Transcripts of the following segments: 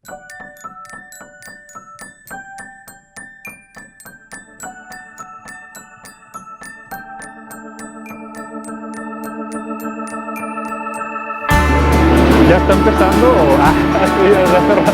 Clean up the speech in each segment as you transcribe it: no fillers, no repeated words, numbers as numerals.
¿Ya está empezando? Sí, desde hace rato.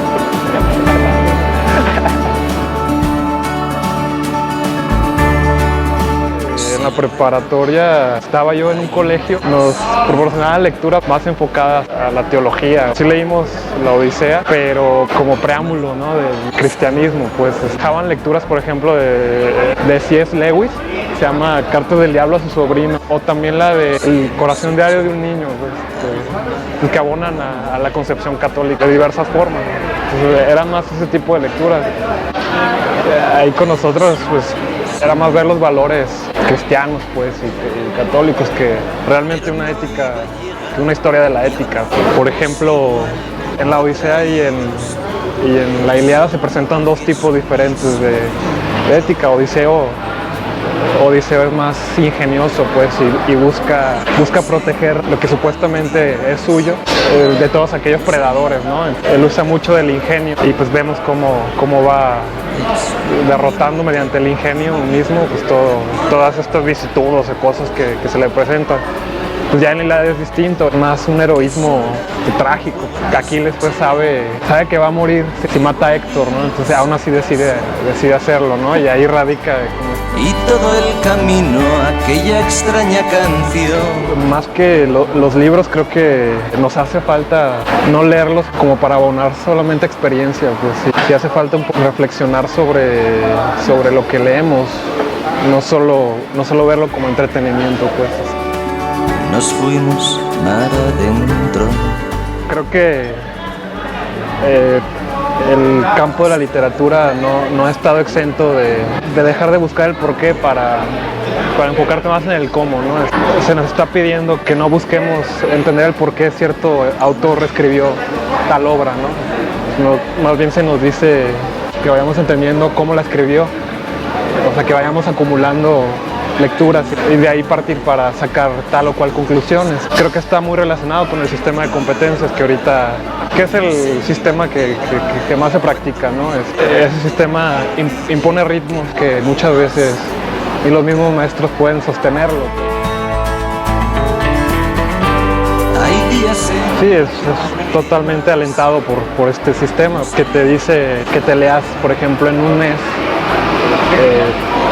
En la preparatoria estaba yo en un colegio, nos proporcionaban lecturas más enfocadas a la teología. Sí leímos la Odisea, pero como preámbulo, ¿no?, del cristianismo, pues dejaban lecturas, por ejemplo, de C.S. Lewis, se llama Cartas del Diablo a su sobrino, o también la de El corazón diario de un niño, pues, que abonan a la concepción católica de diversas formas. Entonces, eran más ese tipo de lecturas. Ahí con nosotros, pues, era más ver los valores cristianos, pues, y católicos, que realmente una ética, que una historia de la ética. Por ejemplo, en la Odisea y en la Ilíada se presentan dos tipos diferentes de ética. Odiseo es más ingenioso, pues, y busca proteger lo que supuestamente es suyo de todos aquellos predadores, ¿no? Él usa mucho del ingenio y pues vemos cómo va derrotando mediante el ingenio mismo, pues todas estas vicisitudes o cosas que se le presentan. Pues ya en la Ilíada es distinto, más un heroísmo trágico. Aquiles pues sabe que va a morir si mata a Héctor, ¿no? Entonces aún así decide hacerlo, ¿no? Y ahí radica y todo el camino, aquella extraña canción. Más que los libros, creo que nos hace falta no leerlos como para abonar solamente experiencia, pues sí hace falta un poco reflexionar sobre lo que leemos, no solo verlo como entretenimiento, pues. Nos fuimos mar adentro. Creo que el campo de la literatura no ha estado exento de dejar de buscar el porqué para enfocarte más en el cómo, ¿no? Se nos está pidiendo que no busquemos entender el por qué cierto autor escribió tal obra, ¿no? Más bien se nos dice que vayamos entendiendo cómo la escribió, o sea, que vayamos acumulando lecturas y de ahí partir para sacar tal o cual conclusiones. Creo que está muy relacionado con el sistema de competencias que es el sistema que más se practica, ¿no? Ese sistema impone ritmos que muchas veces ni los mismos maestros pueden sostenerlo. Sí, es totalmente alentado por este sistema que te dice que te leas, por ejemplo, en un mes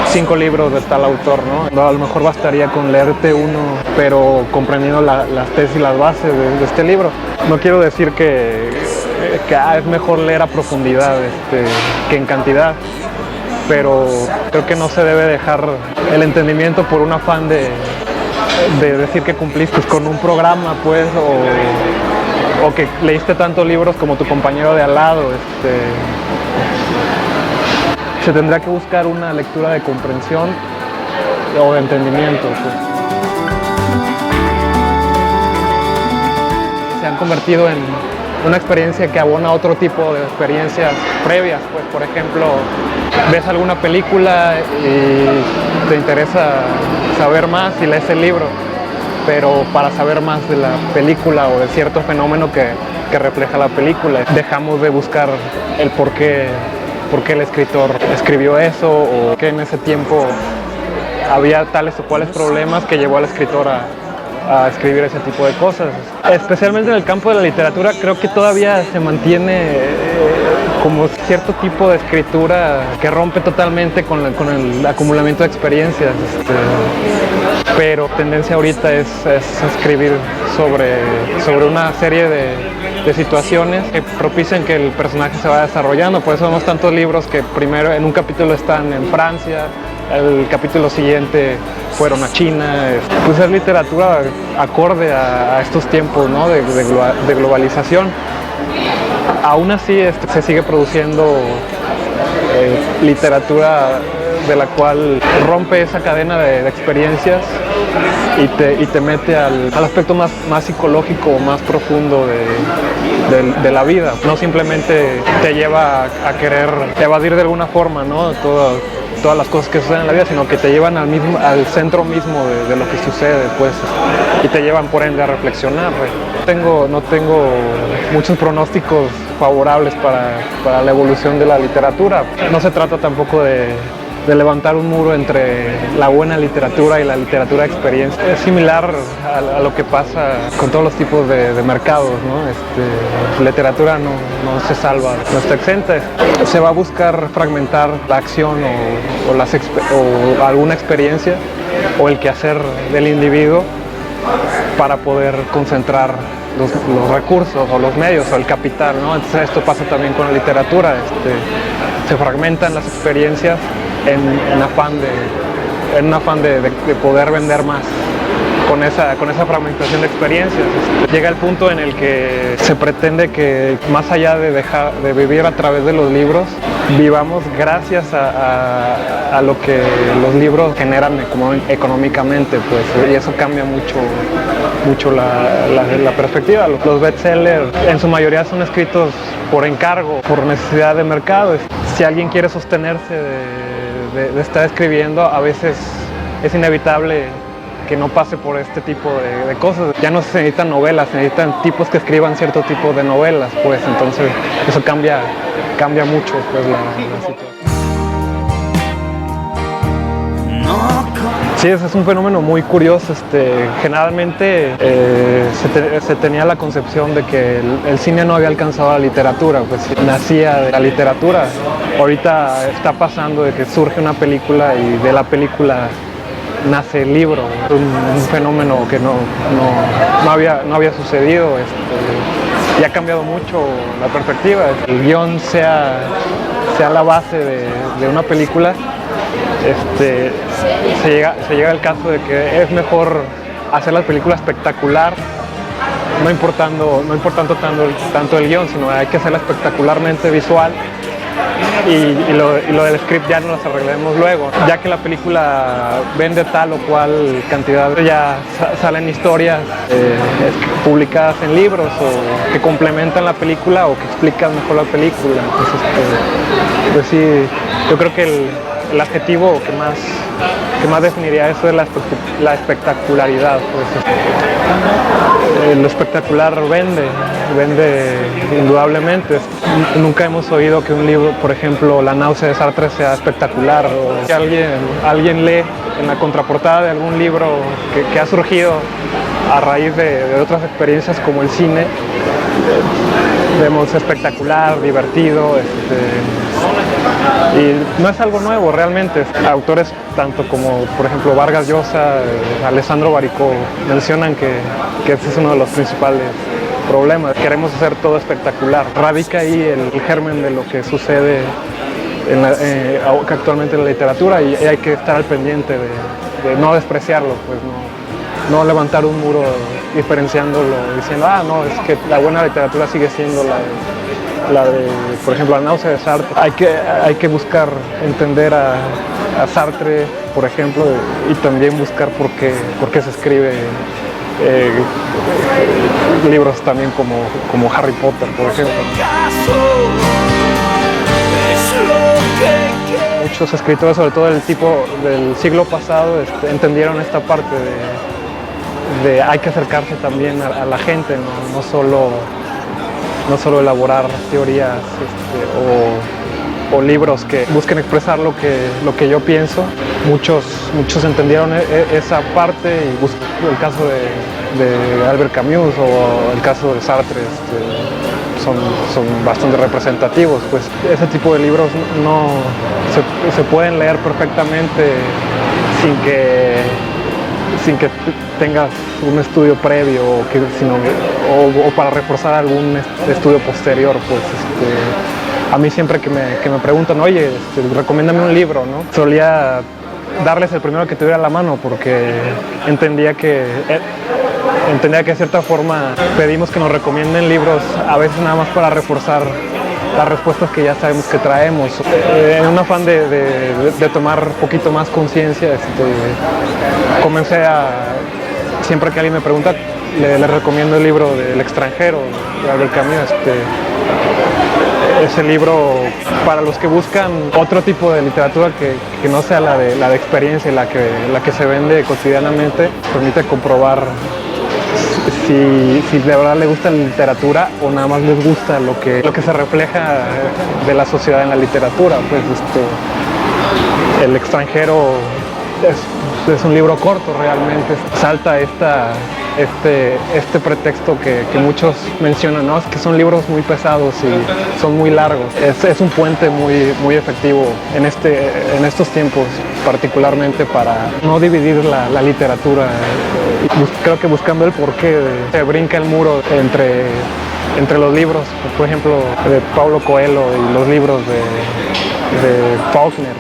5 libros de tal autor, ¿no? A lo mejor bastaría con leerte uno, pero comprendiendo las tesis y las bases de este libro. No quiero decir que es mejor leer a profundidad que en cantidad, pero creo que no se debe dejar el entendimiento por un afán de decir que cumpliste con un programa, pues, o que leíste tantos libros como tu compañero de al lado. Se tendrá que buscar una lectura de comprensión o de entendimiento, pues. Se han convertido en una experiencia que abona otro tipo de experiencias previas, pues, por ejemplo, ves alguna película y te interesa saber más y lees el libro, pero para saber más de la película o de cierto fenómeno que refleja la película, dejamos de buscar el por qué el escritor escribió eso, o que en ese tiempo había tales o cuales problemas que llevó al escritor a escribir ese tipo de cosas. Especialmente en el campo de la literatura, creo que todavía se mantiene como cierto tipo de escritura que rompe totalmente con el acumulamiento de experiencias. Pero tendencia ahorita es escribir sobre una serie de situaciones que propician que el personaje se vaya desarrollando. Por eso vemos tantos libros que primero en un capítulo están en Francia, el capítulo siguiente fueron a China. Pues es literatura acorde a estos tiempos, ¿no?, de globalización. Aún así se sigue produciendo literatura de la cual rompe esa cadena de experiencias y te mete al aspecto más psicológico, más profundo de la vida. No simplemente te lleva a querer evadir de alguna forma, ¿no?, todas las cosas que suceden en la vida, sino que te llevan al centro mismo de lo que sucede, pues, y te llevan por ende a reflexionar. No tengo muchos pronósticos favorables para la evolución de la literatura. No se trata tampoco de levantar un muro entre la buena literatura y la literatura de experiencia. Es similar a lo que pasa con todos los tipos de mercados, ¿no? La literatura no se salva, no está exenta. Se va a buscar fragmentar la acción o alguna experiencia o el quehacer del individuo para poder concentrar los recursos o los medios o el capital, ¿no? Entonces esto pasa también con la literatura. Se fragmentan las experiencias en afán de poder vender más con esa fragmentación de experiencias. Llega el punto en el que se pretende que más allá de vivir a través de los libros, vivamos gracias a lo que los libros generan económicamente, pues, y eso cambia mucho la perspectiva. Los bestsellers en su mayoría son escritos por encargo, por necesidad de mercado. Si alguien quiere sostenerse de estar escribiendo, a veces es inevitable que no pase por este tipo de cosas. Ya no se necesitan novelas, se necesitan tipos que escriban cierto tipo de novelas, pues entonces eso cambia mucho, pues, la situación. Sí, ese es un fenómeno muy curioso. Generalmente se tenía la concepción de que el cine no había alcanzado la literatura, pues nacía de la literatura. Ahorita está pasando de que surge una película y de la película nace el libro. Un fenómeno que no había sucedido. Y ha cambiado mucho la perspectiva. El guión sea la base de una película. Se llega al caso de que es mejor hacer la película espectacular, no importando tanto el guión, sino hay que hacerla espectacularmente visual y lo del script ya nos lo arreglaremos luego. Ya que la película vende tal o cual cantidad, ya salen historias publicadas en libros o que complementan la película o que explican mejor la película. Entonces, pues sí, yo creo que el adjetivo que más definiría eso es la espectacularidad. Pues. Lo espectacular vende indudablemente. Nunca hemos oído que un libro, por ejemplo, La náusea de Sartre, sea espectacular, o que alguien lee en la contraportada de algún libro que ha surgido a raíz de otras experiencias como el cine. Vemos espectacular, divertido, y no es algo nuevo realmente. Autores tanto como, por ejemplo, Vargas Llosa, Alessandro Baricco, mencionan que ese es uno de los principales problemas. Queremos hacer todo espectacular. Radica ahí el germen de lo que sucede actualmente en la literatura, y hay que estar al pendiente de no despreciarlo, pues no levantar un muro diferenciándolo, diciendo, no, es que la buena literatura sigue siendo la de, por ejemplo, La náusea de Sartre. Hay que buscar entender a Sartre, por ejemplo, y también buscar por qué se escribe libros también como Harry Potter, por ejemplo. Muchos escritores, sobre todo del siglo pasado, entendieron esta parte de hay que acercarse también a la gente, no solo elaborar teorías o libros que busquen expresar lo que yo pienso. Muchos entendieron esa parte, y el caso de Albert Camus o el caso de Sartre son bastante representativos. Pues ese tipo de libros se pueden leer perfectamente sin que tengas un estudio previo o para reforzar algún estudio posterior. Pues a mí siempre que me preguntan, oye, recomiéndame un libro, ¿no? Solía darles el primero que tuviera a la mano, porque entendía que de cierta forma pedimos que nos recomienden libros a veces nada más para reforzar las respuestas que ya sabemos que traemos. En un afán de tomar un poquito más conciencia, comencé siempre que alguien me pregunta, le recomiendo el libro del extranjero, de Albert Camus. Ese libro, para los que buscan otro tipo de literatura que no sea la de experiencia, la que se vende cotidianamente, permite comprobar si de verdad le gusta la literatura o nada más les gusta lo que se refleja de la sociedad en la literatura. Pues El extranjero es un libro corto realmente, salta este pretexto que muchos mencionan, ¿no? Es que son libros muy pesados y son muy largos. Es un puente muy efectivo en estos tiempos, particularmente para no dividir la literatura. Creo que buscando el porqué se brinca el muro entre los libros, por ejemplo, de Paulo Coelho y los libros de Faulkner.